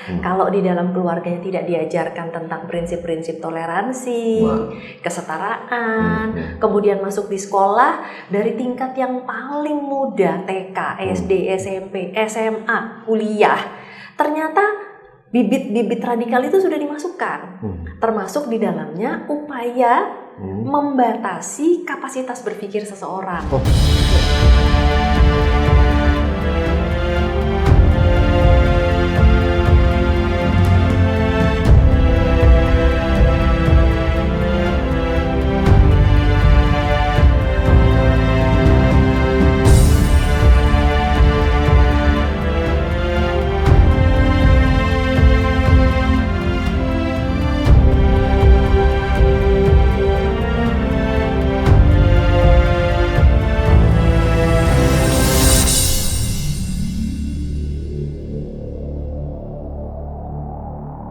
Kalau di dalam keluarganya tidak diajarkan tentang prinsip-prinsip toleransi, kesetaraan, kemudian masuk di sekolah dari tingkat yang paling muda, TK, SD, SMP, SMA, kuliah, ternyata bibit-bibit radikal itu sudah dimasukkan, termasuk di dalamnya upaya membatasi kapasitas berpikir seseorang.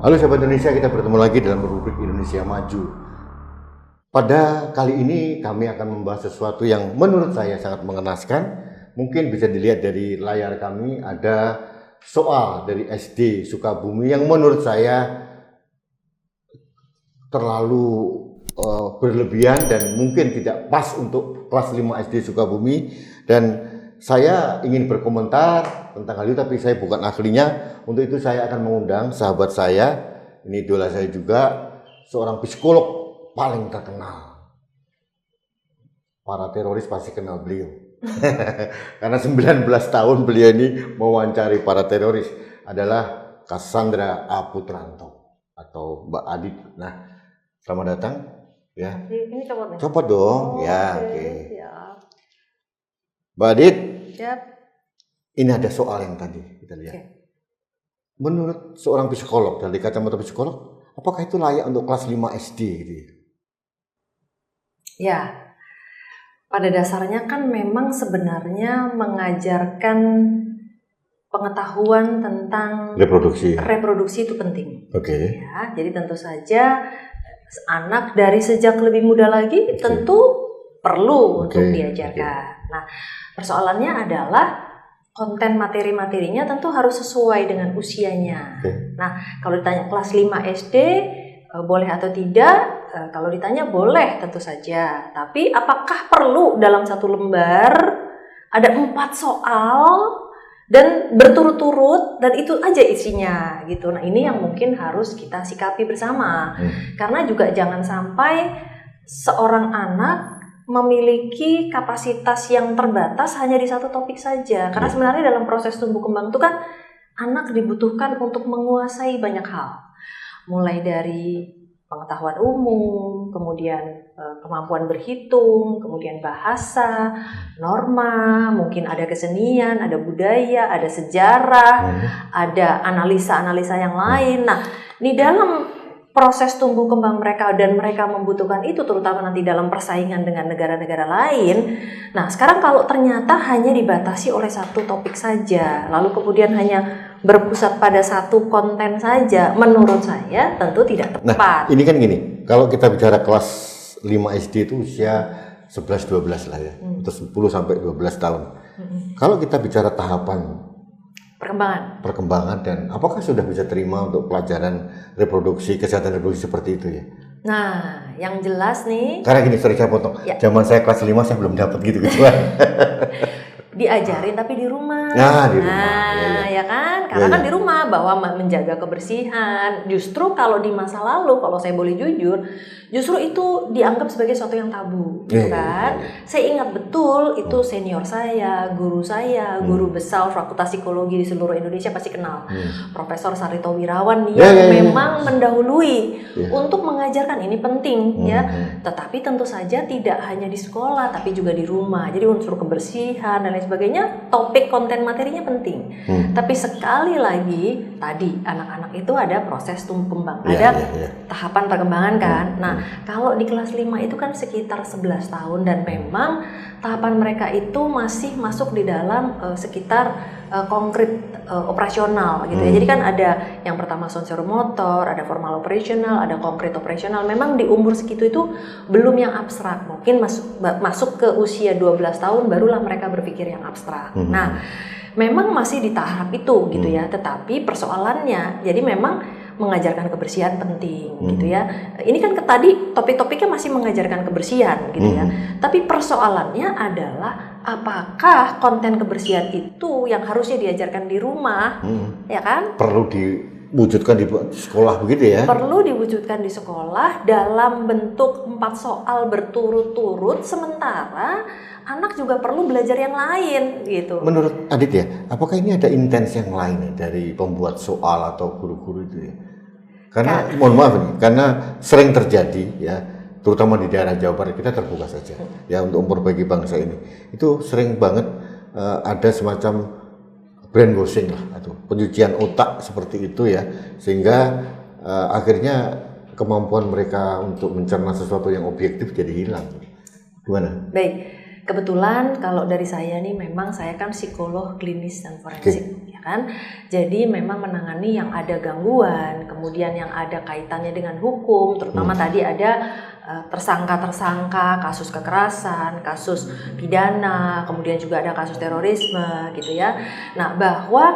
Halo sahabat Indonesia, kita bertemu lagi dalam rubrik Indonesia Maju. Pada kali ini kami akan membahas sesuatu yang menurut saya sangat mengenaskan. Mungkin bisa dilihat dari layar kami, ada soal dari SD Sukabumi yang menurut saya terlalu berlebihan dan mungkin tidak pas untuk kelas 5 SD Sukabumi. Dan saya ingin berkomentar tentang hal itu, tapi saya bukan ahlinya. Untuk itu saya akan mengundang sahabat saya, ini idola saya juga, seorang psikolog paling terkenal. Para teroris pasti kenal beliau. Karena 19 tahun beliau ini mewawancari para teroris, adalah Cassandra A. Putranto atau Mbak Adit. Nah, selamat datang ya. Ini copot nih. Copot dong. Oh, ya, oke. oke. Ya. Mbak Adit, Yap. ini ada soal yang tadi kita lihat. Oke. Menurut seorang psikolog, dari kacamata psikolog, apakah itu layak untuk kelas 5 SD gitu ya? Ya, pada dasarnya kan memang sebenarnya mengajarkan pengetahuan tentang reproduksi itu penting. Oke. Ya, jadi tentu saja anak dari sejak lebih muda lagi tentu perlu untuk diajarkan. Nah, persoalannya adalah konten materi-materinya tentu harus sesuai dengan usianya. Nah, kalau ditanya kelas 5 SD boleh atau tidak? Kalau ditanya boleh tentu saja. Tapi apakah perlu dalam satu lembar ada 4 soal dan berturut-turut dan itu aja isinya gitu. Nah, ini yang mungkin harus kita sikapi bersama. Karena juga jangan sampai seorang anak memiliki kapasitas yang terbatas hanya di satu topik saja. Karena sebenarnya dalam proses tumbuh kembang itu kan anak dibutuhkan untuk menguasai banyak hal. Mulai dari pengetahuan umum, kemudian kemampuan berhitung, kemudian bahasa, norma, mungkin ada kesenian, ada budaya, ada sejarah, ada analisa-analisa yang lain. Nah, di dalam proses tumbuh kembang mereka dan mereka membutuhkan itu terutama nanti dalam persaingan dengan negara-negara lain. Nah, sekarang kalau ternyata hanya dibatasi oleh satu topik saja, lalu kemudian hanya berpusat pada satu konten saja, menurut saya tentu tidak tepat. Nah, ini kan gini, kalau kita bicara kelas 5 SD itu usia 11-12 lah ya, atau 10 sampai 12 tahun. Kalau kita bicara tahapan perkembangan dan apakah sudah bisa terima untuk pelajaran reproduksi, kesehatan reproduksi seperti itu ya? Nah, yang jelas nih, karena gini, sorry saya potong, zaman saya kelas 5 saya belum dapat gitu-gituan. diajarin tapi di rumah. Nah, di rumah. Ya kan? Karena kan di rumah bahwa menjaga kebersihan. Justru kalau di masa lalu, kalau saya boleh jujur, justru itu dianggap sebagai sesuatu yang tabu, kan? Saya ingat betul itu senior saya, guru besar Fakultas Psikologi di seluruh Indonesia pasti kenal. Profesor Sarito Wirawan yang memang mendahului untuk mengajarkan ini penting ya. Tetapi tentu saja tidak hanya di sekolah tapi juga di rumah. Jadi unsur kebersihan dan lain sebagainya, topik konten materinya penting. Tapi sekali lagi tadi anak-anak itu ada proses tumbuh kembang, ada tahapan perkembangan kan. Nah, kalau di kelas 5 itu kan sekitar 11 tahun dan memang tahapan mereka itu masih masuk di dalam sekitar konkret operasional gitu ya. Jadi kan ada yang pertama sensoromotor, ada formal operasional, ada konkret operasional. Memang di umur segitu itu belum yang abstrak. Mungkin masuk ke usia 12 tahun barulah mereka berpikir yang abstrak. Nah, memang masih di tahap itu gitu ya. Tetapi persoalannya, jadi memang mengajarkan kebersihan penting gitu ya. Ini kan tadi topik-topiknya masih mengajarkan kebersihan gitu ya. Tapi persoalannya adalah apakah konten kebersihan itu yang harusnya diajarkan di rumah, ya kan? Perlu diwujudkan di sekolah begitu ya? Perlu diwujudkan di sekolah dalam bentuk 4 soal berturut-turut, sementara anak juga perlu belajar yang lain gitu. Menurut Adit ya, apakah ini ada intens yang lain ya dari pembuat soal atau guru-guru itu ya? Karena mohon maaf nih, karena sering terjadi ya, terutama di daerah Jawa Barat, kita terbuka saja ya untuk memperbaiki bangsa ini. Itu sering banget ada semacam brainwashing lah atau pencucian otak seperti itu ya, sehingga akhirnya kemampuan mereka untuk mencerna sesuatu yang objektif jadi hilang. Gimana? Baik. Kebetulan kalau dari saya nih, memang saya kan psikolog klinis dan forensik, ya kan. Jadi memang menangani yang ada gangguan, kemudian yang ada kaitannya dengan hukum, terutama tadi ada tersangka-tersangka, kasus kekerasan, kasus pidana, kemudian juga ada kasus terorisme gitu ya. Nah, bahwa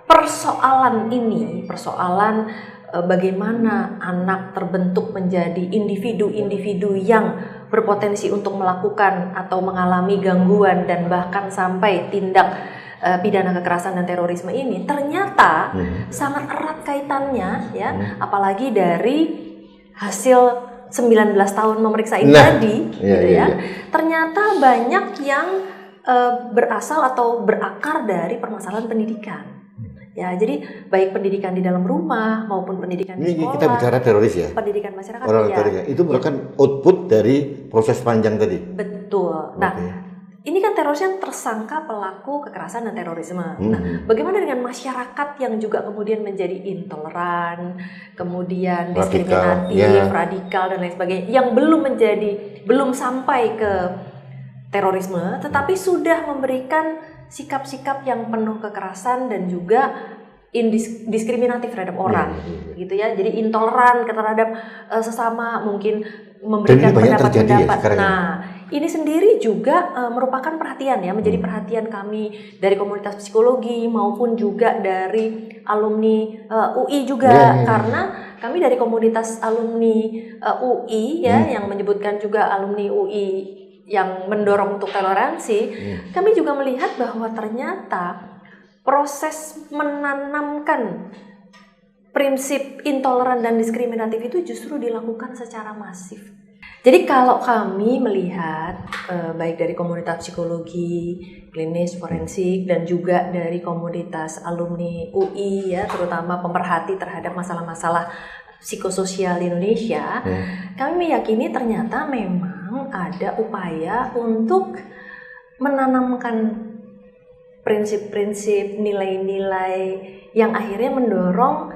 persoalan ini, persoalan bagaimana anak terbentuk menjadi individu-individu yang berpotensi untuk melakukan atau mengalami gangguan dan bahkan sampai tindak pidana kekerasan dan terorisme ini ternyata sangat erat kaitannya ya, apalagi dari hasil 19 tahun memeriksa ini tadi gitu ya. Ternyata banyak yang berasal atau berakar dari permasalahan pendidikan. Ya, jadi baik pendidikan di dalam rumah maupun pendidikan di sekolah. Ini kita bicara teroris ya? Pendidikan masyarakat. Ya. Itu merupakan output dari proses panjang tadi? Betul. Nah, ini kan terorisnya tersangka pelaku kekerasan dan terorisme. Nah, bagaimana dengan masyarakat yang juga kemudian menjadi intoleran, kemudian diskriminatif, radikal dan lain sebagainya, yang belum sampai ke terorisme, tetapi sudah memberikan sikap-sikap yang penuh kekerasan dan juga diskriminatif terhadap orang, gitu ya. Jadi intoleran terhadap sesama, mungkin memberikan pendapat-pendapat. Nah, ini sendiri juga merupakan perhatian ya, menjadi perhatian kami dari komunitas psikologi maupun juga dari alumni UI juga, karena kami dari komunitas alumni UI ya, yang menyebutkan juga alumni UI yang mendorong untuk toleransi, kami juga melihat bahwa ternyata proses menanamkan prinsip intoleran dan diskriminatif itu justru dilakukan secara masif. Jadi kalau kami melihat baik dari komunitas psikologi, klinis, forensik, dan juga dari komunitas alumni UI ya, terutama pemerhati terhadap masalah-masalah psikososial di Indonesia, kami meyakini ternyata memang ada upaya untuk menanamkan prinsip-prinsip, nilai-nilai yang akhirnya mendorong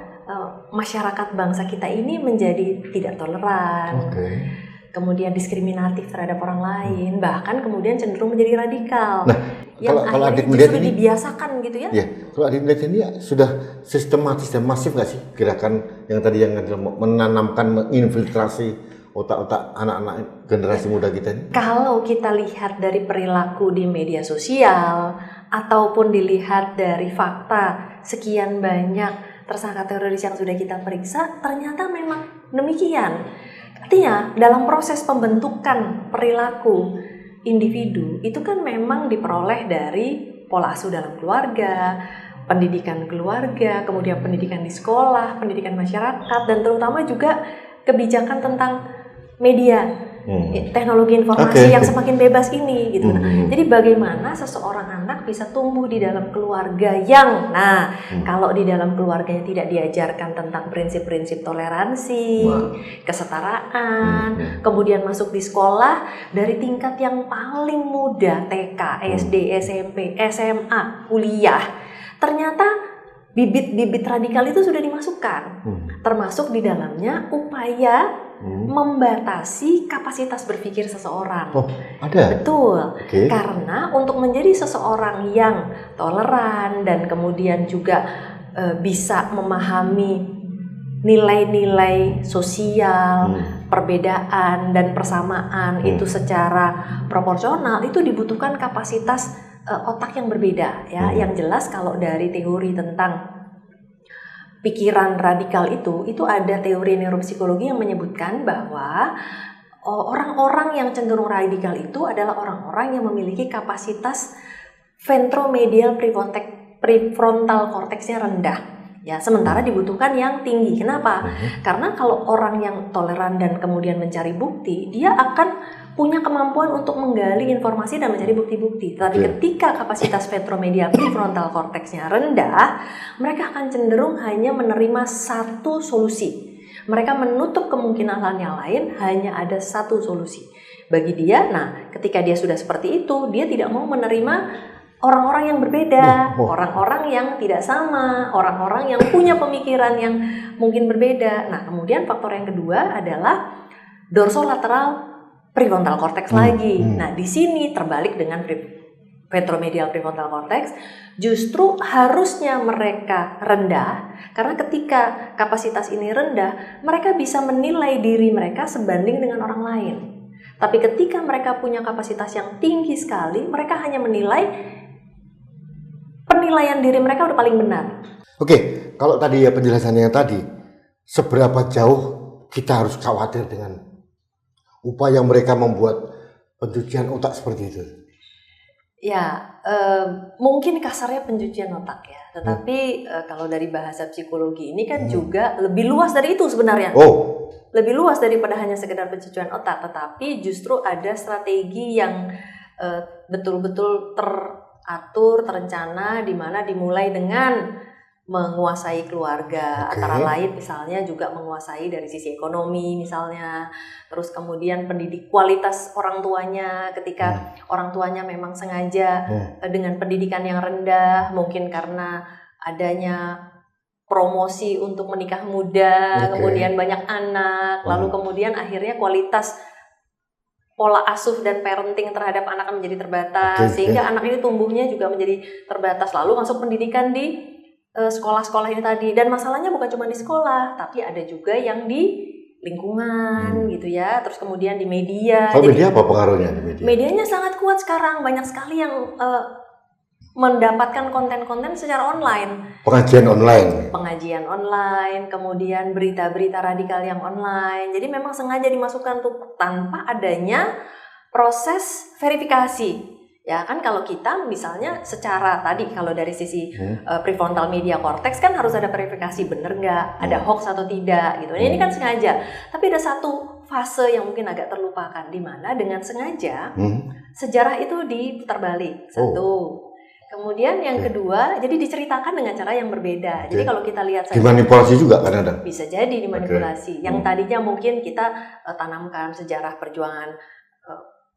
masyarakat bangsa kita ini menjadi tidak toleran, kemudian diskriminatif terhadap orang lain, bahkan kemudian cenderung menjadi radikal. Nah, yang kalau Adit melihat justru dibiasakan gitu ya? Ya, kalau Adit melihat ini sudah sistematis dan masif nggak sih gerakan yang tadi yang menanamkan, menginfiltrasi otak-otak anak-anak generasi muda kita ini? Kalau kita lihat dari perilaku di media sosial ataupun dilihat dari fakta sekian banyak tersangka teroris yang sudah kita periksa, ternyata memang demikian. Artinya dalam proses pembentukan perilaku individu itu kan memang diperoleh dari pola asuh dalam keluarga, pendidikan keluarga, kemudian pendidikan di sekolah, pendidikan masyarakat, dan terutama juga kebijakan tentang media, teknologi informasi yang semakin bebas ini gitu. Jadi bagaimana seseorang anak bisa tumbuh di dalam keluarga yang, kalau di dalam keluarganya tidak diajarkan tentang prinsip-prinsip toleransi, kesetaraan, kemudian masuk di sekolah dari tingkat yang paling muda, TK, SD, SMP, SMA, kuliah, ternyata bibit-bibit radikal itu sudah dimasukkan, termasuk di dalamnya upaya membatasi kapasitas berpikir seseorang. Oh, ada? Betul. Karena untuk menjadi seseorang yang toleran dan kemudian juga bisa memahami nilai-nilai sosial, perbedaan dan persamaan itu secara proporsional, itu dibutuhkan kapasitas otak yang berbeda ya. Yang jelas kalau dari teori tentang pikiran radikal itu ada teori neuropsikologi yang menyebutkan bahwa orang-orang yang cenderung radikal itu adalah orang-orang yang memiliki kapasitas ventromedial prefrontal cortexnya rendah. Ya, sementara dibutuhkan yang tinggi. Kenapa? Karena kalau orang yang toleran dan kemudian mencari bukti, dia akan punya kemampuan untuk menggali informasi dan mencari bukti-bukti. Tapi ketika kapasitas ventromedial prefrontal cortexnya rendah, mereka akan cenderung hanya menerima satu solusi. Mereka menutup kemungkinan yang lain, hanya ada satu solusi. Bagi dia, nah ketika dia sudah seperti itu, dia tidak mau menerima orang-orang yang berbeda, orang-orang yang tidak sama, orang-orang yang punya pemikiran yang mungkin berbeda. Nah, kemudian faktor yang kedua adalah dorsolateral prefrontal cortex lagi. Nah, di sini terbalik dengan ventromedial prefrontal cortex, justru harusnya mereka rendah, karena ketika kapasitas ini rendah, mereka bisa menilai diri mereka sebanding dengan orang lain. Tapi ketika mereka punya kapasitas yang tinggi sekali, mereka hanya menilai penilaian diri mereka udah paling benar. Oke, kalau tadi ya penjelasannya tadi, seberapa jauh kita harus khawatir dengan upaya mereka membuat pencucian otak seperti itu? Ya, mungkin kasarnya pencucian otak ya. Tetapi kalau dari bahasa psikologi ini kan juga lebih luas dari itu sebenarnya. Lebih luas daripada hanya sekedar pencucian otak. Tetapi justru ada strategi yang betul-betul teratur, terencana, di mana dimulai dengan menguasai keluarga, antara lain misalnya juga menguasai dari sisi ekonomi misalnya, terus kemudian pendidik kualitas orang tuanya ketika orang tuanya memang sengaja dengan pendidikan yang rendah, mungkin karena adanya promosi untuk menikah muda, kemudian banyak anak, lalu kemudian akhirnya kualitas pola asuh dan parenting terhadap anak menjadi terbatas, sehingga anak ini tumbuhnya juga menjadi terbatas, lalu masuk pendidikan di sekolah-sekolah ini tadi. Dan masalahnya bukan cuma di sekolah, tapi ada juga yang di lingkungan gitu ya, terus kemudian di media. Kalau media apa pengaruhnya di media? Medianya sangat kuat sekarang, banyak sekali yang mendapatkan konten-konten secara online. Pengajian online, kemudian berita-berita radikal yang online. Jadi memang sengaja dimasukkan tuh tanpa adanya proses verifikasi. Ya kan, kalau kita misalnya secara tadi kalau dari sisi prefrontal media cortex kan harus ada verifikasi, bener nggak, ada hoax atau tidak gitu. Ini kan sengaja. Tapi ada satu fase yang mungkin agak terlupakan, di mana dengan sengaja sejarah itu diputar balik. Satu. Kemudian yang kedua, jadi diceritakan dengan cara yang berbeda. Jadi kalau kita lihat saja, dimanipulasi juga kan ada? Bisa jadi dimanipulasi. Yang tadinya mungkin kita tanamkan sejarah perjuangan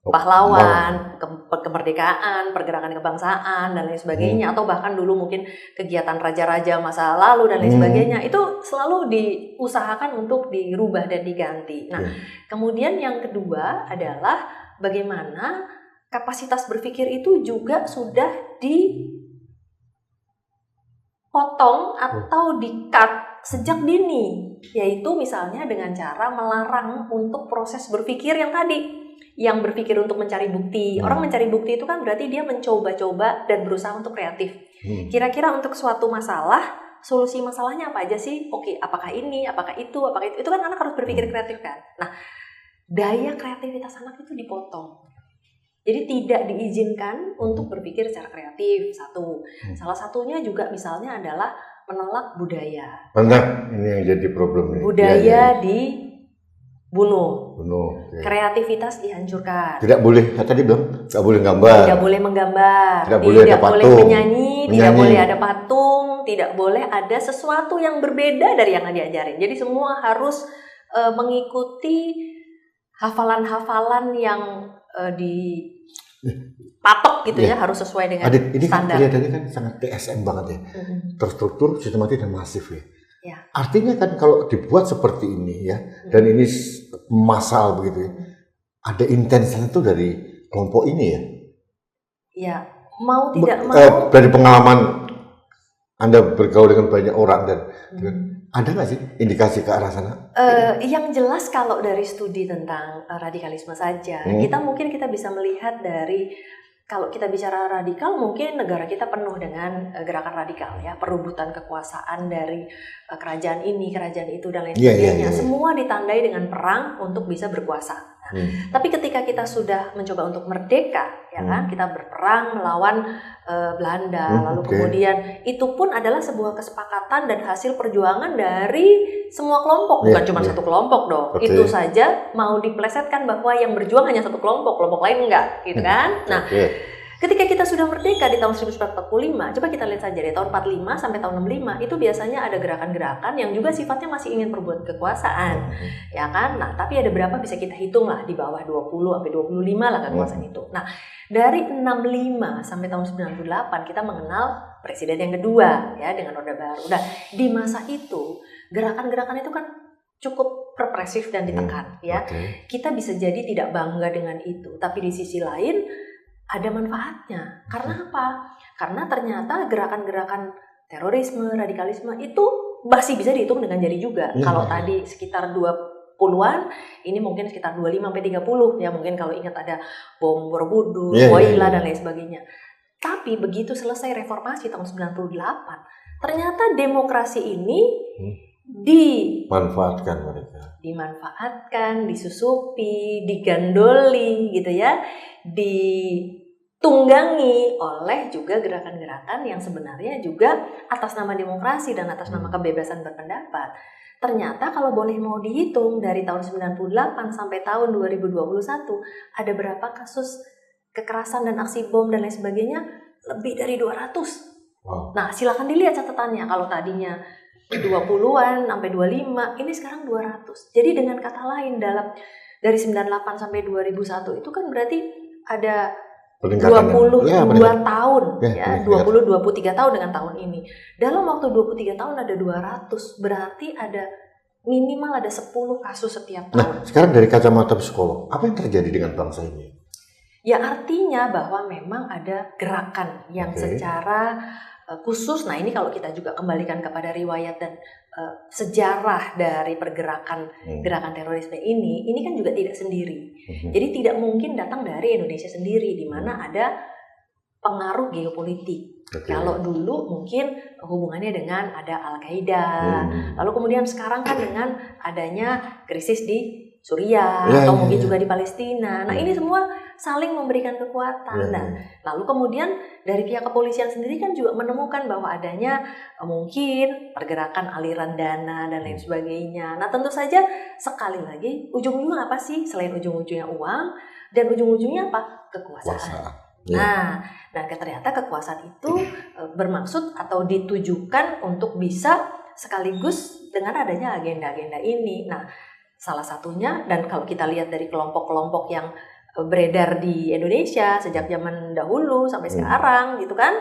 pahlawan, kemerdekaan, pergerakan kebangsaan dan lain sebagainya, atau bahkan dulu mungkin kegiatan raja-raja masa lalu dan lain sebagainya, itu selalu diusahakan untuk dirubah dan diganti. Nah, kemudian yang kedua adalah bagaimana kapasitas berpikir itu juga sudah dipotong atau di-cut sejak dini, yaitu misalnya dengan cara melarang untuk proses berpikir yang tadi, yang berpikir untuk mencari bukti. Orang mencari bukti itu kan berarti dia mencoba-coba dan berusaha untuk kreatif. Kira-kira untuk suatu masalah, solusi masalahnya apa aja sih? Oke, apakah ini, apakah itu, apakah itu kan anak harus berpikir kreatif kan. Nah, daya kreativitas anak itu dipotong. Jadi tidak diizinkan untuk berpikir secara kreatif, satu. Salah satunya juga misalnya adalah menolak budaya. Benar, ini yang jadi problem. Budaya dibunuh. Kreativitas dihancurkan. Tidak boleh, tadi bilang, tidak boleh gambar. Tidak boleh menggambar. Tidak boleh ada patung. Boleh menyanyi, tidak boleh ada patung, tidak boleh ada sesuatu yang berbeda dari yang diajarin. Jadi semua harus mengikuti hafalan-hafalan yang dipatok gitu ya, harus sesuai dengan Adit, ini standar. Ini kelihatannya kan sangat TSM banget ya, terstruktur, sistematis dan masif ya. Artinya kan kalau dibuat seperti ini ya, dan ini massal begitu ya, ada intensitas itu dari kelompok ini ya. Ya, mau tidak mau. Dari pengalaman Anda bergaul dengan banyak orang dan ada nggak sih indikasi ke arah sana? Yang jelas kalau dari studi tentang radikalisme saja, kita bisa melihat dari kalau kita bicara radikal, mungkin negara kita penuh dengan gerakan radikal ya, perebutan kekuasaan dari kerajaan ini, kerajaan itu dan lain sebagainya. Semua ditandai dengan perang untuk bisa berkuasa. Tapi ketika kita sudah mencoba untuk merdeka, ya kan, kita berperang melawan Belanda, lalu kemudian itu pun adalah sebuah kesepakatan dan hasil perjuangan dari semua kelompok, bukan cuma satu kelompok dong. Itu saja mau diplesetkan bahwa yang berjuang hanya satu kelompok, kelompok lain enggak, gitu kan? Nah, ketika kita sudah merdeka di tahun 1945, coba kita lihat saja dari tahun 45 sampai tahun 65 itu biasanya ada gerakan-gerakan yang juga sifatnya masih ingin perbuat kekuasaan, ya kan? Nah, tapi ada berapa bisa kita hitung lah di bawah 20 sampai 25 lah kekuasaan itu. Nah, dari 65 sampai tahun 98 kita mengenal presiden yang kedua ya dengan Orde Baru. Nah, di masa itu gerakan-gerakan itu kan cukup represif dan ditekan ya. Kita bisa jadi tidak bangga dengan itu, tapi di sisi lain ada manfaatnya. Karena apa? Karena ternyata gerakan-gerakan terorisme, radikalisme itu masih bisa dihitung dengan jari juga. Kalau tadi sekitar 20-an, ini mungkin sekitar 25 sampai 30 ya, mungkin kalau ingat ada bom Borobudur, Woyla dan lain sebagainya. Tapi begitu selesai reformasi tahun 98, ternyata demokrasi ini dimanfaatkan, disusupi, digandoli gitu ya, ditunggangi oleh juga gerakan-gerakan yang sebenarnya juga atas nama demokrasi dan atas nama kebebasan berpendapat. Ternyata kalau boleh mau dihitung dari tahun 98 sampai tahun 2021 ada berapa kasus kekerasan dan aksi bom dan lain sebagainya? Lebih dari 200. Nah, silakan dilihat catatannya. Kalau tadinya 20-an sampai 25, ini sekarang 200. Jadi dengan kata lain dari 98 sampai 2001 itu kan berarti ada 22 tahun ya, 23 tahun dengan tahun ini. Dalam waktu 23 tahun ada 200, berarti ada minimal ada 10 kasus setiap tahun. Nah, sekarang dari kacamata psikolog, apa yang terjadi dengan bangsa ini? Ya artinya bahwa memang ada gerakan yang secara khusus. Nah ini kalau kita juga kembalikan kepada riwayat dan sejarah dari pergerakan gerakan terorisme ini kan juga tidak sendiri. Jadi tidak mungkin datang dari Indonesia sendiri, di mana ada pengaruh geopolitik. Kalau dulu mungkin hubungannya dengan ada Al-Qaeda, lalu kemudian sekarang kan dengan adanya krisis di Suriah atau mungkin juga di Palestina. Nah ini semua saling memberikan kekuatan. Nah, lalu kemudian dari pihak kepolisian sendiri kan juga menemukan bahwa adanya mungkin pergerakan aliran dana dan lain sebagainya. Nah tentu saja sekali lagi ujung-ujungnya apa sih selain ujung-ujungnya uang dan ujung-ujungnya apa? Kekuasaan. Nah ternyata kekuasaan itu bermaksud atau ditujukan untuk bisa sekaligus dengan adanya agenda-agenda ini. Nah salah satunya, dan kalau kita lihat dari kelompok-kelompok yang beredar di Indonesia sejak zaman dahulu sampai sekarang gitu kan,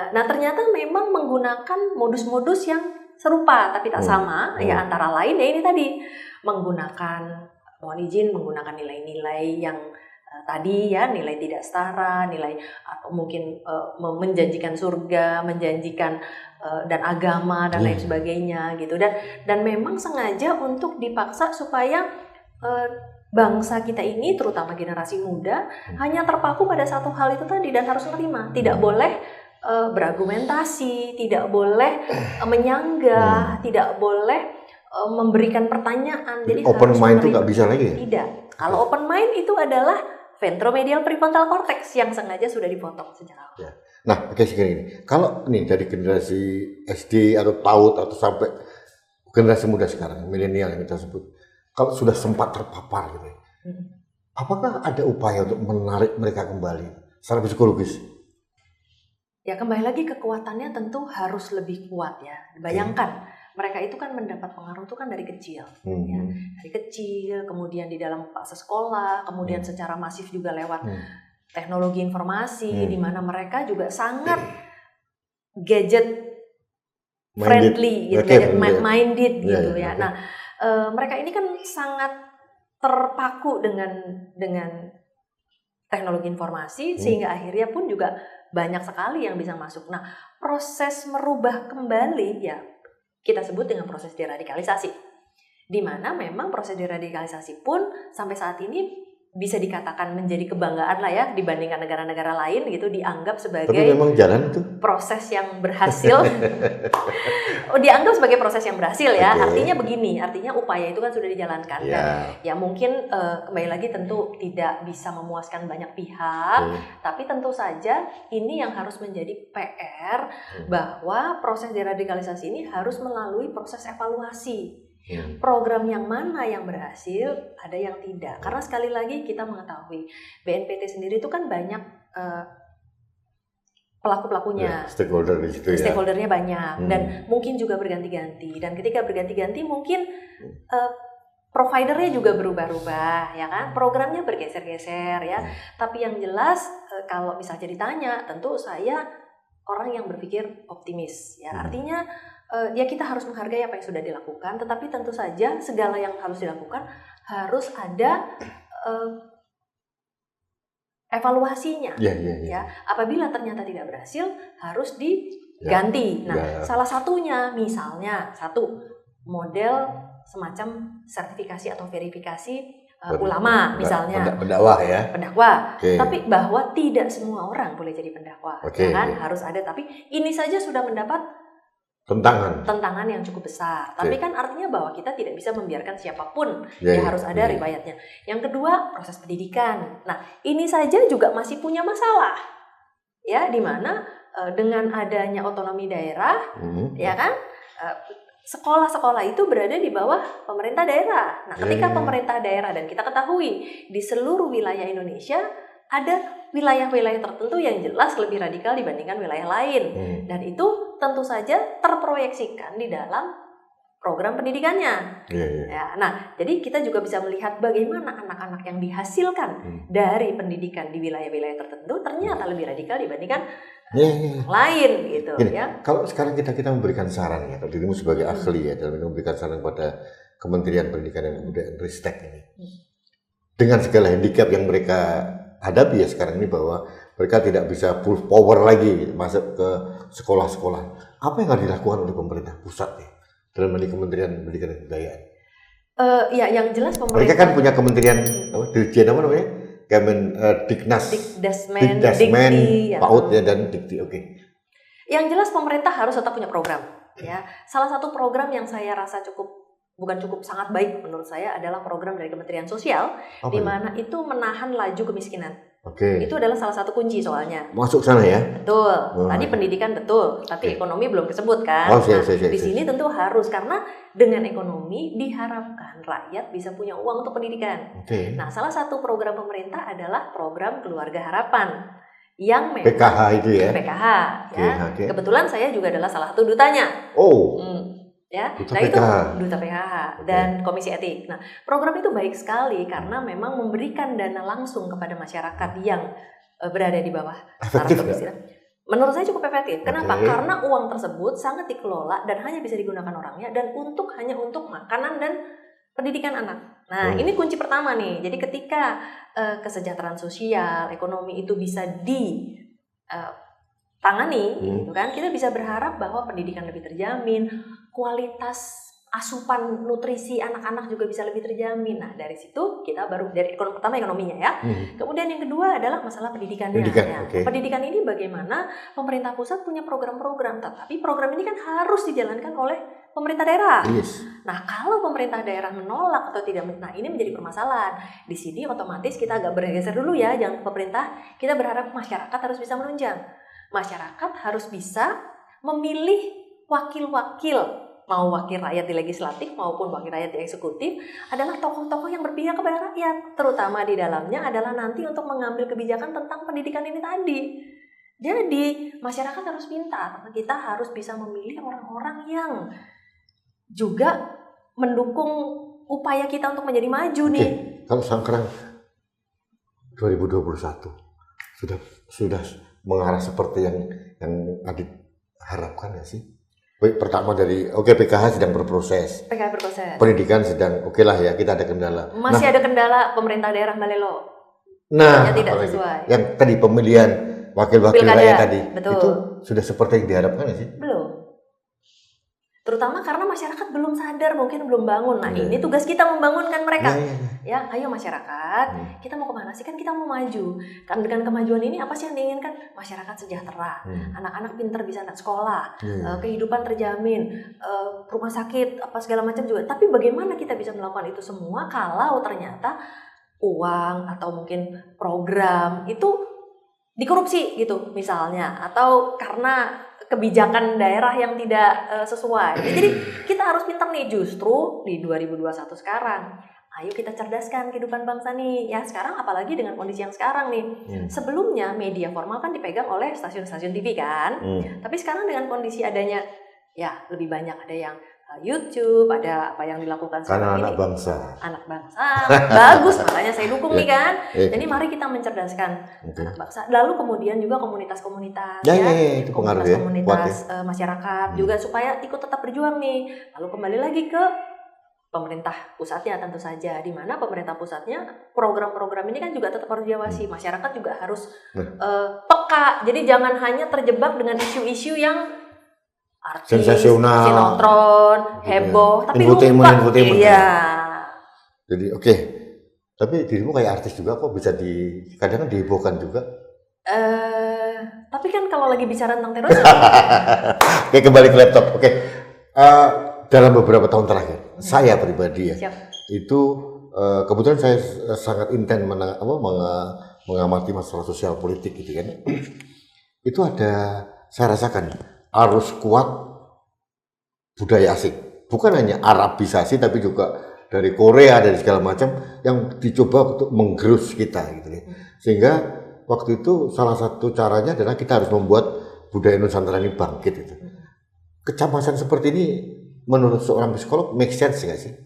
nah ternyata memang menggunakan modus-modus yang serupa tapi tak sama ya, antara lain ya ini tadi menggunakan, mohon izin, menggunakan nilai-nilai yang tadi ya, nilai tidak setara, nilai atau mungkin menjanjikan surga, menjanjikan dan agama dan lain sebagainya gitu, dan memang sengaja untuk dipaksa supaya bangsa kita ini terutama generasi muda hanya terpaku pada satu hal itu tadi dan harus menerima, tidak boleh berargumentasi, tidak boleh menyanggah, tidak boleh memberikan pertanyaan. Jadi open mind itu nggak bisa lagi ya? Tidak. Kalau open mind itu adalah ventromedial prefrontal cortex yang sengaja sudah dipotong sejak awal. Ya. Nah, oke segini. Kalau nih dari generasi SD atau PAUD atau sampai generasi muda sekarang, milenial yang kita sebut, kalau sudah sempat terpapar gitu, apakah ada upaya untuk menarik mereka kembali secara psikologis? Ya kembali lagi kekuatannya tentu harus lebih kuat ya. Bayangkan mereka itu kan mendapat pengaruh itu kan dari kecil, ya. Dari kecil, kemudian di dalam fase sekolah, kemudian secara masif juga lewat teknologi informasi, di mana mereka juga sangat gadget friendly, gitu, gadget minded gitu ya. Nah, mereka ini kan sangat terpaku dengan teknologi informasi sehingga akhirnya pun juga banyak sekali yang bisa masuk. Nah, proses merubah kembali ya kita sebut dengan proses deradikalisasi, di mana memang proses deradikalisasi pun sampai saat ini bisa dikatakan menjadi kebanggaan lah ya dibandingkan negara-negara lain gitu, dianggap sebagai Tapi memang jalan itu proses yang berhasil. Dianggap sebagai proses yang berhasil ya. Artinya begini, artinya upaya itu kan sudah dijalankan dan ya mungkin kembali lagi tentu tidak bisa memuaskan banyak pihak, tapi tentu saja ini yang harus menjadi PR bahwa proses deradikalisasi ini harus melalui proses evaluasi. Program yang mana yang berhasil, ada yang tidak. Karena sekali lagi kita mengetahui BNPT sendiri itu kan banyak pelaku-pelakunya, stakeholder di situ stakeholdernya banyak dan mungkin juga berganti-ganti. Dan ketika berganti-ganti mungkin providernya juga berubah-ubah, ya kan? Programnya bergeser-geser ya. Tapi yang jelas kalau misalnya ditanya, tentu saya orang yang berpikir optimis ya. Artinya ya kita harus menghargai apa yang sudah dilakukan, tetapi tentu saja segala yang harus dilakukan harus ada evaluasinya. Ya, apabila ternyata tidak berhasil harus diganti. Nah, salah satunya misalnya model semacam sertifikasi atau verifikasi ulama misalnya. Pendakwah ya. Pendakwah. Tapi bahwa tidak semua orang boleh jadi pendakwah, ya kan? Harus ada. Tapi ini saja sudah mendapat tentangan yang cukup besar. Tapi kan artinya bahwa kita tidak bisa membiarkan siapapun, harus ada riwayatnya. Yang kedua, proses pendidikan. Nah, ini saja juga masih punya masalah. Ya, di mana dengan adanya otonomi daerah, ya kan? Sekolah-sekolah itu berada di bawah pemerintah daerah. Nah, ketika pemerintah daerah, dan kita ketahui di seluruh wilayah Indonesia ada wilayah-wilayah tertentu yang jelas lebih radikal dibandingkan wilayah lain. Dan itu tentu saja terproyeksikan di dalam program pendidikannya. Ya, nah, jadi kita juga bisa melihat bagaimana anak-anak yang dihasilkan dari pendidikan di wilayah-wilayah tertentu ternyata lebih radikal dibandingkan lain gitu. Ya. Kalau sekarang kita memberikan saran ya, kalau dirimu sebagai ahli ya, dalam memberikan saran pada Kementerian Pendidikan dan Kebudayaan Ristek ini, dengan segala handicap yang mereka hadapi ya sekarang ini, bahwa mereka tidak bisa full power lagi masuk ke sekolah-sekolah. Apa yang harus dilakukan oleh pemerintah pusat ya, dalam hal Kementerian Pendidikan dan Kebudayaan? Ya, yang jelas pemerintah. Mereka kan punya kementerian Dirjen apa namanya? Dikdasmen, PAUD ya, dan Dikti. Yang jelas pemerintah harus tetap punya program. Ya, salah satu program yang saya rasa sangat baik menurut saya adalah program dari Kementerian Sosial, di mana itu menahan laju kemiskinan. Itu adalah salah satu kunci soalnya. Masuk sana ya? Betul. Tadi pendidikan betul, tapi ekonomi belum disebut kan. Di sini tentu harus, karena dengan ekonomi diharapkan rakyat bisa punya uang untuk pendidikan. Nah, salah satu program pemerintah adalah program Keluarga Harapan yang memang PKH itu ya. PKH ya. Kebetulan saya juga adalah salah satu dutanya. Ya, Duta nah PKH. itu Duta PKH dan Komisi Etik. Nah, program itu baik sekali karena memang memberikan dana langsung kepada masyarakat yang berada di bawah taraf kemiskinan. Menurut saya cukup efektif. Kenapa? Karena uang tersebut sangat dikelola dan hanya bisa digunakan orangnya dan hanya untuk makanan dan pendidikan anak. Nah, ini kunci pertama nih. Jadi ketika kesejahteraan sosial, ekonomi itu bisa tangani, gitu kan? Kita bisa berharap bahwa pendidikan lebih terjamin, kualitas asupan nutrisi anak-anak juga bisa lebih terjamin. Nah, dari situ kita baru dari pertama ekonominya ya. Kemudian yang kedua adalah masalah pendidikannya. Pendidikan ini bagaimana pemerintah pusat punya program-program, tetapi program ini kan harus dijalankan oleh pemerintah daerah. Nah, kalau pemerintah daerah menolak atau tidak, nah ini menjadi permasalahan. Di sini otomatis kita agak bergeser dulu ya, jangan pemerintah. Kita berharap masyarakat harus bisa menunjang. Masyarakat harus bisa memilih wakil-wakil, mau wakil rakyat di legislatif maupun wakil rakyat di eksekutif, adalah tokoh-tokoh yang berpihak kepada rakyat. Terutama di dalamnya adalah nanti untuk mengambil kebijakan tentang pendidikan ini tadi. Jadi masyarakat harus pintar. Kita harus bisa memilih orang-orang yang juga mendukung upaya kita untuk menjadi maju nih. Kalau sekarang 2021 sudah mengarah seperti yang Adit harapkan ya sih? Pertama dari PKH sedang berproses. Pendidikan sedang lah ya, kita ada kendala. Masih ada kendala pemerintah daerah Balelo. Nah, tidak sesuai. Yang tadi pemilihan wakil-wakil rakyat tadi, betul. Itu sudah seperti yang diharapkan ya sih? Belum. Terutama karena masyarakat belum sadar, mungkin belum bangun. Nah, ini tugas kita membangunkan mereka. Ya, ayo masyarakat, kita mau kemana sih? Kan kita mau maju. Kan dengan kemajuan ini apa sih yang diinginkan? Masyarakat sejahtera, anak-anak pintar bisa anak sekolah, kehidupan terjamin, rumah sakit, apa segala macam juga. Tapi bagaimana kita bisa melakukan itu semua kalau ternyata uang atau mungkin program itu dikorupsi gitu misalnya, atau karena kebijakan daerah yang tidak sesuai. Jadi kita harus pintar nih, justru di 2021 sekarang. Ayo kita cerdaskan kehidupan bangsa nih. Ya sekarang apalagi dengan kondisi yang sekarang nih. Sebelumnya media formal kan dipegang oleh stasiun-stasiun TV kan. Tapi sekarang dengan kondisi adanya ya lebih banyak ada yang YouTube, ada apa yang dilakukan sekarang ini. Anak bangsa. Bagus, makanya saya dukung nih kan. Jadi mari kita mencerdaskan anak bangsa. Lalu kemudian juga komunitas-komunitas itu komunitas masyarakat juga supaya ikut tetap berjuang nih. Lalu kembali lagi ke pemerintah pusatnya tentu saja, di mana pemerintah pusatnya program-program ini kan juga tetap harus diawasi. Masyarakat juga harus peka. Jadi jangan hanya terjebak dengan isu-isu yang artis, sensasional, sinetron, heboh, tapi lupa. Iya. Jadi tapi dirimu kayak artis juga kok bisa kadang dihebohkan juga. Tapi kan kalau lagi bicara tentang teroris. Oke, kembali ke laptop. Dalam beberapa tahun terakhir, saya pribadi itu kebetulan saya sangat intens mengamati masalah sosial politik gitu kan. Itu saya rasakan harus kuat budaya asing, bukan hanya Arabisasi tapi juga dari Korea, dari segala macam yang dicoba untuk menggerus kita gitu ya. Sehingga waktu itu salah satu caranya adalah kita harus membuat budaya Nusantara ini bangkit itu. Kecemasan seperti ini menurut seorang psikolog make sense nggak sih?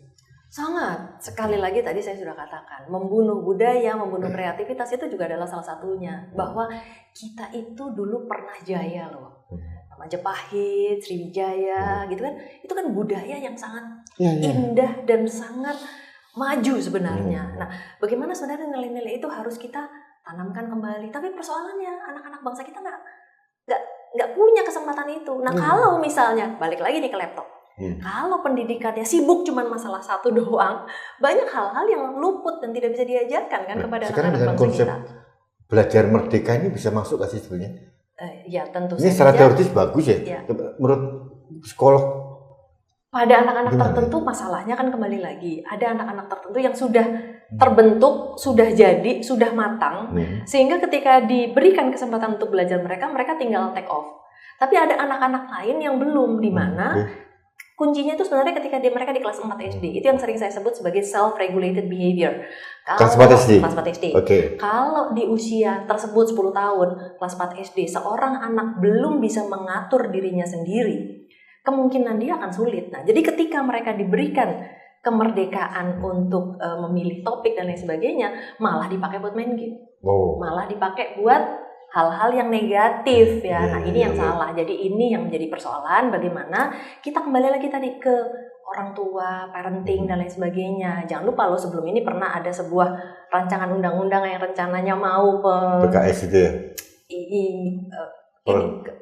Sangat. Sekali lagi tadi saya sudah katakan, membunuh budaya, membunuh kreativitas itu juga adalah salah satunya. Bahwa kita itu dulu pernah jaya loh. Majapahit, Sriwijaya gitu kan. Itu kan budaya yang sangat indah dan sangat maju sebenarnya. Nah, bagaimana sebenarnya nilai-nilai itu harus kita tanamkan kembali. Tapi persoalannya anak-anak bangsa kita nggak punya kesempatan itu. Nah, kalau misalnya balik lagi nih ke laptop. Kalau pendidikannya sibuk cuman masalah satu doang, banyak hal-hal yang luput dan tidak bisa diajarkan kan kepada anak-anak bangsa konsep kita. Belajar merdeka ini bisa masuk gak sih sebenarnya? Ya tentu ini secara teoritis bagus ya. Menurut psikolog. Pada anak-anak tertentu masalahnya kan kembali lagi. Ada anak-anak tertentu yang sudah terbentuk, sudah jadi, sudah matang. Sehingga ketika diberikan kesempatan untuk belajar mereka tinggal take off. Tapi ada anak-anak lain yang belum, di mana kuncinya itu sebenarnya ketika mereka di kelas 4 SD. Itu yang sering saya sebut sebagai self-regulated behavior. Kelas 4 SD. Kalau di usia tersebut 10 tahun, kelas 4 SD, seorang anak belum bisa mengatur dirinya sendiri, kemungkinan dia akan sulit. Nah, jadi ketika mereka diberikan kemerdekaan untuk memilih topik dan lain sebagainya, malah dipakai buat main game. Malah dipakai buat hal-hal yang negatif ya. Nah, ini yang salah. Jadi ini yang menjadi persoalan, bagaimana kita kembali lagi tadi ke orang tua, parenting dan lain sebagainya. Jangan lupa loh, sebelum ini pernah ada sebuah rancangan undang-undang yang rencananya mau PKS itu ya.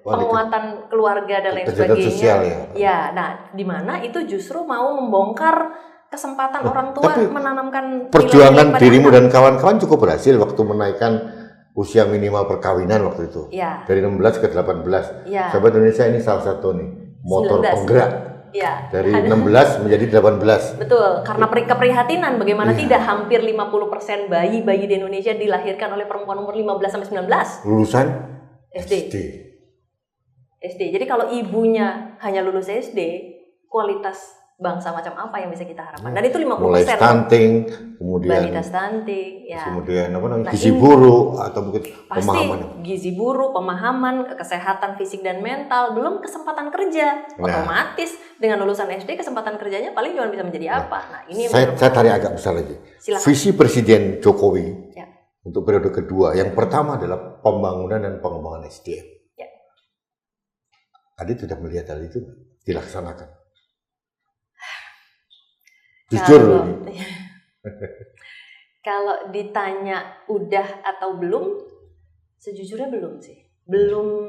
Penguatan keluarga dan lain sebagainya. Sosial ya, nah di mana itu justru mau membongkar kesempatan orang tua menanamkan perjuangan dirimu dan kawan-kawan cukup berhasil waktu menaikkan usia minimal perkawinan waktu itu. Dari 16 ke 18. Sahabat Indonesia, ini salah satu nih motor 19. Penggerak. Dari 16 menjadi 18. Betul, karena keprihatinan bagaimana tidak hampir 50% bayi-bayi di Indonesia dilahirkan oleh perempuan umur 15 sampai 19. Lulusan SD. Jadi kalau ibunya hanya lulus SD, kualitas bangsa macam apa yang bisa kita harapkan? Dan itu 50%. Mulai stunting, kemudian balita stunting, kemudian gizi buruk atau mungkin pemahaman. Gizi buruk, pemahaman, kesehatan fisik dan mental, belum kesempatan kerja. Otomatis dengan lulusan SD kesempatan kerjanya paling cuma bisa menjadi apa? Nah, ini saya tarik agak besar lagi. Silakan. Visi Presiden Jokowi untuk periode kedua, yang pertama adalah pembangunan dan pengembangan SDM. Adit sudah melihat hal itu dilaksanakan. Jujur. Kalau ditanya udah atau belum, sejujurnya belum sih. Belum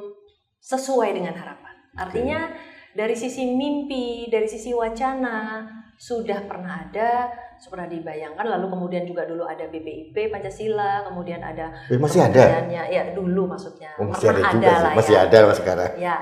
sesuai dengan harapan. Artinya dari sisi mimpi, dari sisi wacana sudah pernah ada, sudah dibayangkan. Lalu kemudian juga dulu ada BPIP Pancasila, kemudian ada masih ada ya dulu maksudnya masih pernah ada juga ada sih. lah Masih ya. ada mas sekarang Ya,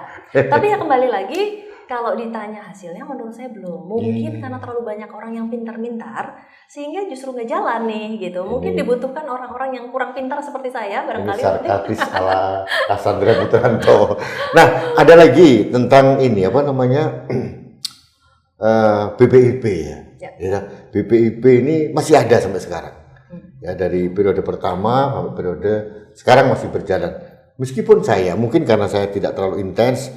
tapi ya kembali lagi kalau ditanya hasilnya menurut saya belum. Mungkin karena terlalu banyak orang yang pintar-pintar sehingga justru nggak jalan nih gitu. Mungkin dibutuhkan orang-orang yang kurang pintar seperti saya barangkali. Ini sarkastis ala Cassandra Putranto. Nah, ada lagi tentang ini apa namanya BPIP ya. Ya. BPIP ini masih ada sampai sekarang. Ya dari periode pertama sampai periode sekarang masih berjalan. Meskipun saya mungkin karena saya tidak terlalu intens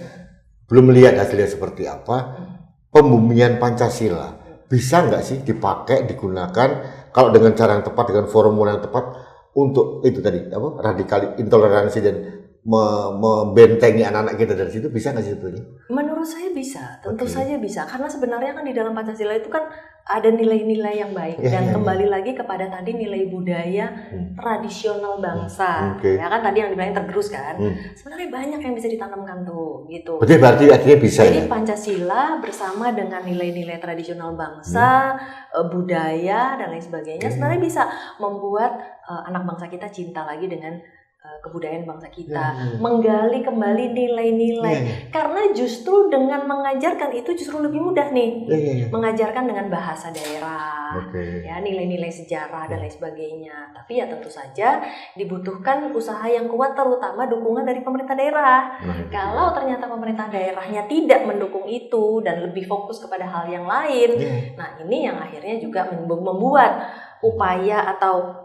belum melihat hasilnya seperti apa, pembumian Pancasila bisa nggak sih dipakai, digunakan kalau dengan cara yang tepat, dengan formula yang tepat untuk itu tadi apa radikal intoleransi dan membentengi anak-anak kita dari situ, bisa nggak sih sebetulnya? Menurut saya bisa, tentu saja bisa, karena sebenarnya kan di dalam Pancasila itu kan ada nilai-nilai yang baik dan kembali lagi kepada tadi nilai budaya tradisional bangsa, ya kan tadi yang dibilang tergerus kan, sebenarnya banyak yang bisa ditanamkan tuh, gitu. Berarti artinya bisa. Jadi ya? Pancasila bersama dengan nilai-nilai tradisional bangsa, budaya dan lain sebagainya, sebenarnya bisa membuat anak bangsa kita cinta lagi dengan kebudayaan bangsa kita, menggali kembali nilai-nilai, karena justru dengan mengajarkan itu justru lebih mudah nih, mengajarkan dengan bahasa daerah, ya nilai-nilai sejarah dan lain sebagainya. Tapi ya tentu saja dibutuhkan usaha yang kuat, terutama dukungan dari pemerintah daerah. Kalau ternyata pemerintah daerahnya tidak mendukung itu dan lebih fokus kepada hal yang lain, nah ini yang akhirnya juga membuat upaya atau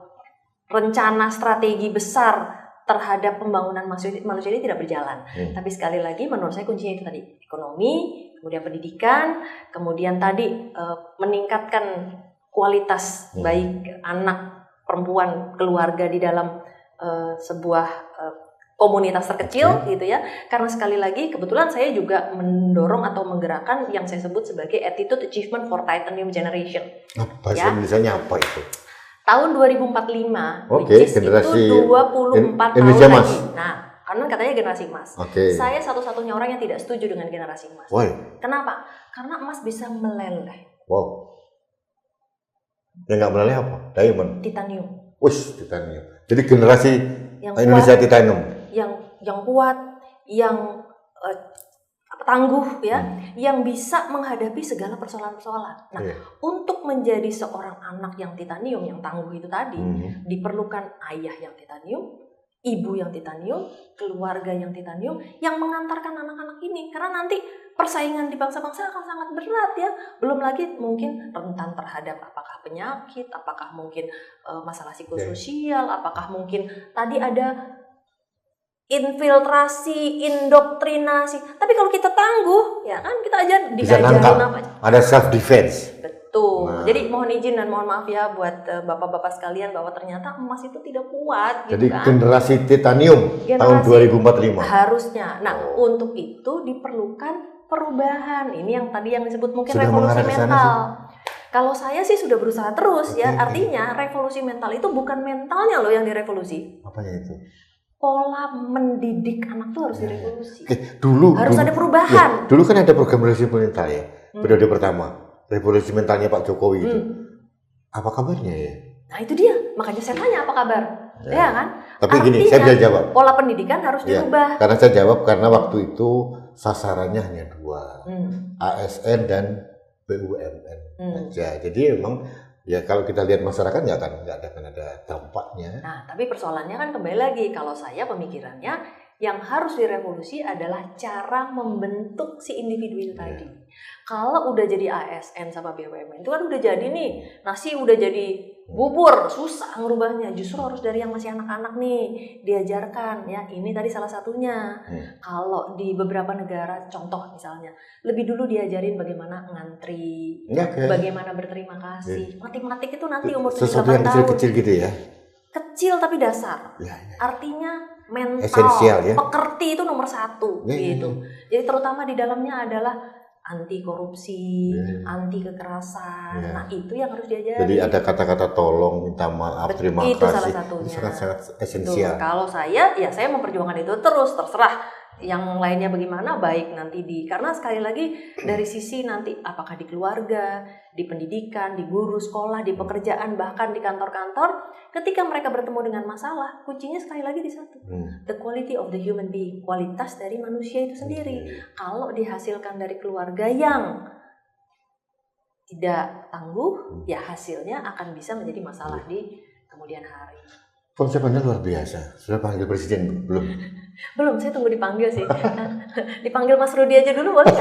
rencana strategi besar terhadap pembangunan manusia ini tidak berjalan. Tapi sekali lagi menurut saya kuncinya itu tadi, ekonomi, kemudian pendidikan, kemudian tadi meningkatkan kualitas baik anak, perempuan, keluarga di dalam sebuah komunitas terkecil gitu ya. Karena sekali lagi kebetulan saya juga mendorong atau menggerakkan yang saya sebut sebagai Attitude Achievement for Titanium Generation. Bahasa Indonesianya apa itu? Tahun 2045, generasi itu 24 Indonesia tahun Mas. lagi. Nah, karena katanya generasi emas. Saya satu-satunya orang yang tidak setuju dengan generasi emas. Kenapa? Karena emas bisa meleleh. Yang nggak meleleh apa? Diamond. Titanium. Titanium. Jadi generasi yang Indonesia kuat, Titanium. Yang kuat, yang tangguh ya, yang bisa menghadapi segala persoalan-persoalan. Nah, untuk menjadi seorang anak yang titanium, yang tangguh itu tadi, diperlukan ayah yang titanium, ibu yang titanium, keluarga yang titanium, yang mengantarkan anak-anak ini. Karena nanti persaingan di bangsa-bangsa akan sangat berat ya. Belum lagi mungkin rentan terhadap apakah penyakit, apakah mungkin masalah psikososial, apakah mungkin tadi ada infiltrasi, indoktrinasi. Tapi kalau kita tangguh, ya kan kita diajarin apa? Ada self defense. Betul. Jadi mohon izin dan mohon maaf ya buat bapak-bapak sekalian bahwa ternyata emas itu tidak kuat. Jadi gitu kan? generasi titanium tahun 2045. Harusnya. Nah, untuk itu diperlukan perubahan. Ini yang tadi yang disebut mungkin sudah revolusi mental. Kalau saya sih sudah berusaha terus ya. Artinya revolusi mental itu bukan mentalnya loh yang direvolusi. Apanya itu? Pola mendidik anak tuh harus direvolusi. Dulu ada perubahan. Dulu kan ada program revolusi mental ya. Periode pertama, revolusi mentalnya Pak Jokowi itu. Apa kabarnya ya? Nah itu dia, makanya saya tanya apa kabar, ya kan? Tapi gini, saya bisa jawab. Pola pendidikan harus dirubah. Karena saya jawab karena waktu itu sasarannya hanya dua, ASN dan BUMN aja. Jadi memang ya kalau kita lihat masyarakat nggak akan ada dampaknya. Nah, tapi persoalannya kan kembali lagi, kalau saya pemikirannya yang harus direvolusi adalah cara membentuk si individu itu tadi. Kalau udah jadi ASN sama BUMN itu kan udah jadi nih, nasi udah jadi bubur, susah ngerubahnya. Justru harus dari yang masih anak-anak nih diajarkan ya. Ini tadi salah satunya. Kalau di beberapa negara, contoh misalnya, lebih dulu diajarin bagaimana ngantri, bagaimana berterima kasih. Matematik itu nanti umur 7-8 tahun. Sesuatu yang kecil-kecil gitu ya. Kecil tapi dasar. Artinya mental, esensial ya. Pekerti itu nomor 1 gitu. Jadi terutama di dalamnya adalah anti korupsi, anti kekerasan. Nah, itu yang harus diajari. Jadi ada kata-kata tolong, minta maaf, terima kasih. Itu salah satunya. Sangat-sangat esensial. Kalau saya memperjuangkan itu terus, terserah yang lainnya bagaimana, baik nanti karena sekali lagi dari sisi nanti apakah di keluarga, di pendidikan, di guru sekolah, di pekerjaan, bahkan di kantor-kantor, ketika mereka bertemu dengan masalah, kuncinya sekali lagi di satu, the quality of the human being, kualitas dari manusia itu sendiri. Kalau dihasilkan dari keluarga yang tidak tangguh, ya hasilnya akan bisa menjadi masalah di kemudian hari. Konsep Anda luar biasa. Sudah panggil presiden belum? Belum, saya tunggu dipanggil sih. Dipanggil Mas Rudi aja dulu boleh?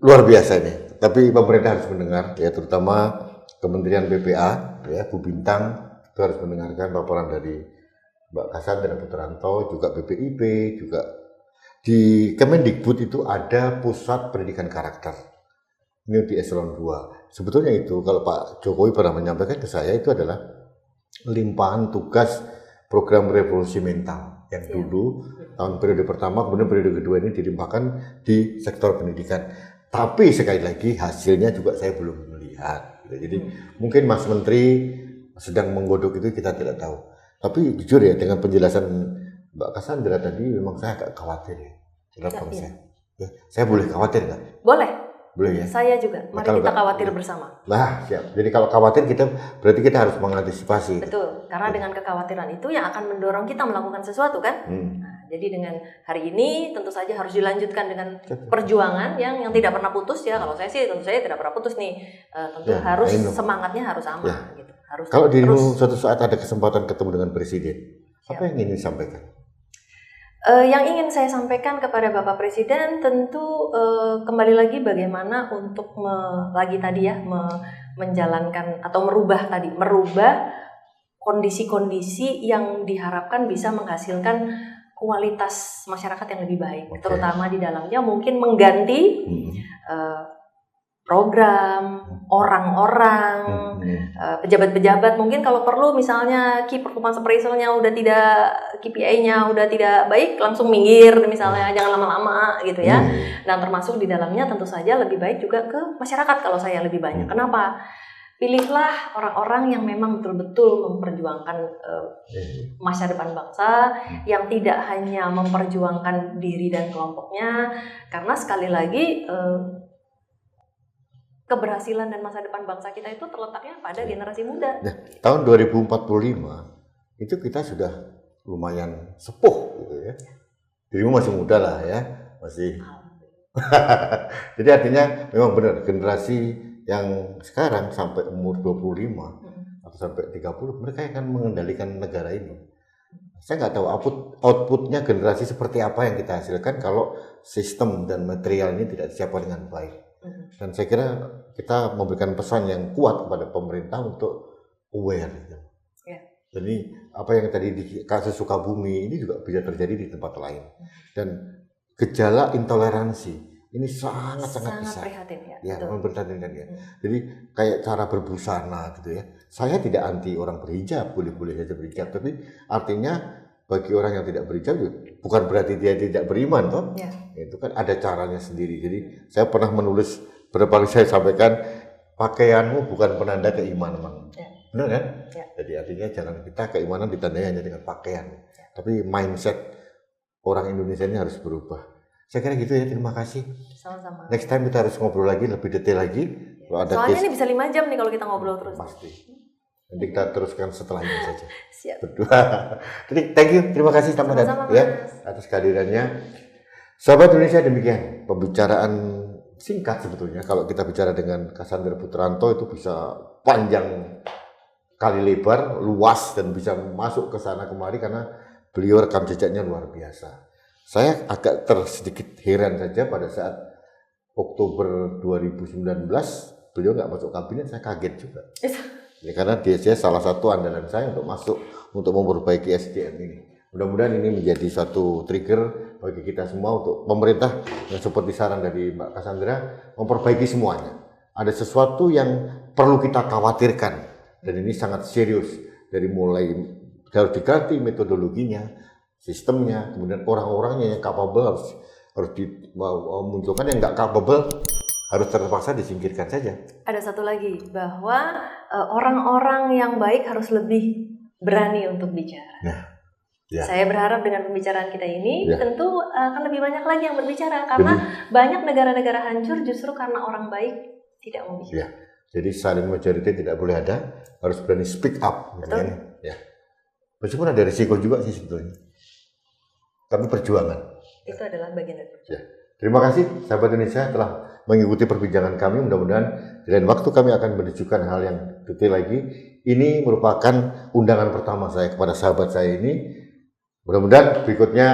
Luar biasa ini. Tapi pemerintah harus mendengar, ya, terutama Kementerian PPA, ya, Bu Bintang itu harus mendengarkan paparan dari Mbak Cassandra Putranto, juga BPIP, juga di Kemendikbud itu ada pusat pendidikan karakter. Ini di eselon 2. Sebetulnya itu kalau Pak Jokowi pernah menyampaikan ke saya itu adalah limpahan tugas program revolusi mental yang dulu tahun periode pertama, kemudian periode kedua ini dilimpahkan di sektor pendidikan. Tapi sekali lagi hasilnya juga saya belum melihat. Jadi mungkin Mas Menteri sedang menggodok itu, kita tidak tahu. Tapi jujur ya, dengan penjelasan Mbak Cassandra tadi memang saya agak khawatir ya. Ya, saya boleh khawatir nggak? Boleh. Boleh ya? Saya juga. Mari kita khawatir bersama. Nah, siap. Jadi kalau khawatir berarti kita harus mengantisipasi. Betul. Karena dengan kekhawatiran itu yang akan mendorong kita melakukan sesuatu kan. Nah, jadi dengan hari ini tentu saja harus dilanjutkan dengan perjuangan yang tidak pernah putus ya. Kalau saya sih tentu saja tidak pernah putus nih. Tentu harus semangatnya harus sama gitu. Harus kalau dirimu suatu saat ada kesempatan ketemu dengan presiden, apa yang ingin disampaikan? Yang ingin saya sampaikan kepada Bapak Presiden tentu kembali lagi bagaimana untuk menjalankan atau merubah kondisi-kondisi yang diharapkan bisa menghasilkan kualitas masyarakat yang lebih baik, terutama di dalamnya mungkin mengganti program, orang-orang, pejabat-pejabat. Mungkin kalau perlu misalnya key performance appraisal-nya udah tidak, KPI-nya udah tidak baik, langsung minggir misalnya, jangan lama-lama gitu ya. Dan termasuk di dalamnya tentu saja lebih baik juga ke masyarakat kalau saya lebih banyak. Kenapa? Pilihlah orang-orang yang memang betul-betul memperjuangkan masa depan bangsa, yang tidak hanya memperjuangkan diri dan kelompoknya, karena sekali lagi keberhasilan dan masa depan bangsa kita itu terletaknya pada generasi muda. Nah, tahun 2045 itu kita sudah lumayan sepuh gitu ya. Dirimu masih muda lah ya, masih. Jadi artinya memang benar generasi yang sekarang sampai umur 25 atau sampai 30 mereka akan mengendalikan negara ini. Saya nggak tahu outputnya generasi seperti apa yang kita hasilkan kalau sistem dan material ini tidak disiapkan dengan baik. Dan saya kira kita memberikan pesan yang kuat kepada pemerintah untuk aware. Gitu. Jadi apa yang tadi di kasus Sukabumi ini juga bisa terjadi di tempat lain. Dan gejala intoleransi ini sangat besar. Prihatin ya. Ya, memprihatinkan ya. Jadi kayak cara berbusana gitu ya. Saya tidak anti orang berhijab, boleh-boleh saja berhijab, tapi artinya bagi orang yang tidak berhijab bukan berarti dia tidak beriman toh. Itu kan ada caranya sendiri. Jadi saya pernah menulis beberapa kali, saya sampaikan pakaianmu bukan penanda keimanan. Benar kan? Jadi artinya jangan kita keimanan ditandai hanya dengan pakaian. Tapi mindset orang Indonesia ini harus berubah. Saya kira gitu ya, terima kasih. Sama-sama. Next time kita harus ngobrol lagi, lebih detail lagi. Soalnya ini bisa 5 jam nih kalau kita ngobrol terus. Pasti. Nanti kita teruskan setelah ini saja. Siap. Berdua. Jadi thank you, terima kasih teman-teman ya atas kehadirannya. Sahabat Indonesia, demikian pembicaraan singkat sebetulnya. Kalau kita bicara dengan Cassandra Putranto itu bisa panjang kali lebar, luas, dan bisa masuk ke sana kemari karena beliau rekam jejaknya luar biasa. Saya agak sedikit heran saja pada saat Oktober 2019 beliau nggak masuk kabinet, saya kaget juga. Ya, karena dia salah satu andalan saya untuk masuk untuk memperbaiki SDM ini. Mudah-mudahan ini menjadi satu trigger bagi kita semua untuk pemerintah yang seperti saran dari Mbak Cassandra memperbaiki semuanya. Ada sesuatu yang perlu kita khawatirkan dan ini sangat serius, dari mulai harus diganti metodologinya, sistemnya, kemudian orang-orangnya yang capable harus dimunculkan, yang nggak capable harus terpaksa disingkirkan saja. Ada satu lagi, bahwa orang-orang yang baik harus lebih berani untuk bicara. Nah, Ya. Saya berharap dengan pembicaraan kita ini Ya. tentu akan lebih banyak lagi yang berbicara karena banyak negara-negara hancur justru karena orang baik tidak mau bicara. Ya. Jadi silent majority tidak boleh ada, harus berani speak up. Betul. Ya. Meskipun ada risiko juga sih sebetulnya. Tapi perjuangan. Itu adalah bagian dari perjuangan. Ya. Terima kasih sahabat Indonesia telah mengikuti perbincangan kami. Mudah-mudahan di lain waktu kami akan menunjukkan hal yang detail lagi. Ini merupakan undangan pertama saya kepada sahabat saya ini. Mudah-mudahan berikutnya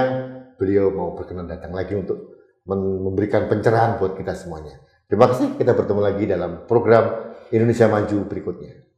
beliau mau berkenan datang lagi untuk memberikan pencerahan buat kita semuanya. Terima kasih, kita bertemu lagi dalam program Indonesia Maju berikutnya.